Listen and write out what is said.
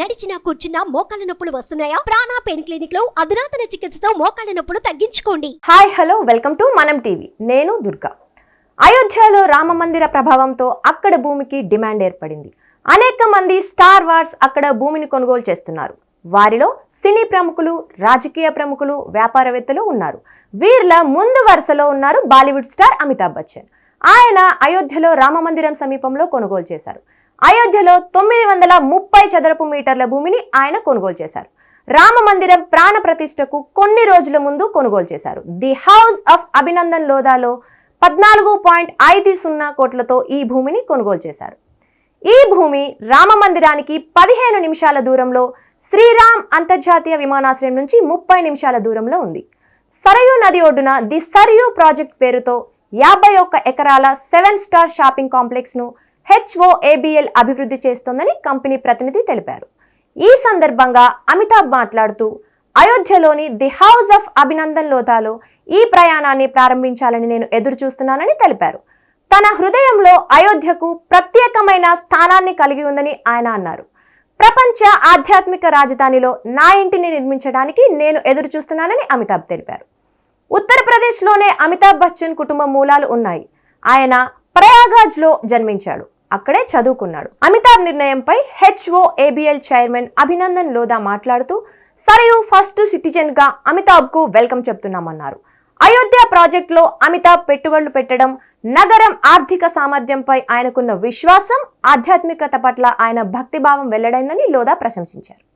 నడిచినా కూర్చున్నా మోకాళ్ళ నొప్పులు వస్తున్నాయా? ప్రాణ పెయిన్ క్లినిక్ లో అధునాతన చికిత్సతో మోకాళ్ళ నొప్పులు తగ్గించుకోండి. హాయ్ హలో వెల్కమ్ టు మనం టీవీ. నేను దుర్గా. అయోధ్యలో రామ మందిర ప్రభావంతో అక్కడ భూమికి డిమాండ్ ఏర్పడింది. అనేక మంది స్టార్ వార్స్ అక్కడ భూమిని కొనుగోలు చేస్తున్నారు. వారిలో సినీ ప్రముఖులు, రాజకీయ ప్రముఖులు, వ్యాపారవేత్తలు ఉన్నారు. వీర్ల ముందు వరుసలో ఉన్నారు బాలీవుడ్ స్టార్ అమితాబ్ బచ్చన్. ఆయన అయోధ్యలో రామ మందిరం సమీపంలో కొనుగోలు చేశారు. అయోధ్యలో 930 చదరపు మీటర్ల భూమిని ఆయన కొనుగోలు చేశారు. రామ మందిరం ప్రాణ ప్రతిష్టకు కొన్ని రోజుల ముందు కొనుగోలు చేశారు. ది హౌస్ ఆఫ్ అభినందన్ లోధాలో 14.50 కోట్లతో ఈ భూమిని కొనుగోలు చేశారు. ఈ భూమి రామ మందిరానికి 15 నిమిషాల దూరంలో, శ్రీరామ్ అంతర్జాతీయ విమానాశ్రయం నుంచి 30 నిమిషాల దూరంలో ఉంది. సరయూ నది ఒడ్డున ది సరయూ ప్రాజెక్ట్ పేరుతో 51 ఎకరాల 7 స్టార్ షాపింగ్ కాంప్లెక్స్ ను HOABL అభివృద్ధి చేస్తోందని కంపెనీ ప్రతినిధి తెలిపారు. ఈ సందర్భంగా అమితాబ్ మాట్లాడుతూ, అయోధ్యలోని ది హౌస్ ఆఫ్ అభినందన్ లోధాలో ఈ ప్రయాణాన్ని ప్రారంభించాలని నేను ఎదురు చూస్తున్నానని తెలిపారు. తన హృదయంలో అయోధ్యకు ప్రత్యేకమైన స్థానాన్ని కలిగి ఉందని ఆయన అన్నారు. ప్రపంచ ఆధ్యాత్మిక రాజధానిలో నా ఇంటిని నిర్మించడానికి నేను ఎదురు చూస్తున్నానని అమితాబ్ తెలిపారు. ఉత్తరప్రదేశ్లోనే అమితాబ్ బచ్చన్ కుటుంబ మూలాలు ఉన్నాయి. ఆయన ప్రయాగ్రాజ్లో జన్మించాడు, అక్కడే చదువుకున్నాడు. అమితాబ్ నిర్ణయంపై HOABL చైర్మన్ అభినందన్ లోధా మాట్లాడుతూ, సరయూ ఫస్ట్ సిటిజన్ గా అమితాబ్ కు వెల్కమ్ చెప్తున్నామన్నారు. అయోధ్య ప్రాజెక్టులో అమితాబ్ పెట్టుబడులు పెట్టడం నగరం ఆర్థిక సామర్థ్యంపై ఆయనకున్న విశ్వాసం, ఆధ్యాత్మికత పట్ల ఆయన భక్తిభావం వెల్లడైందని లోధా ప్రశంసించారు.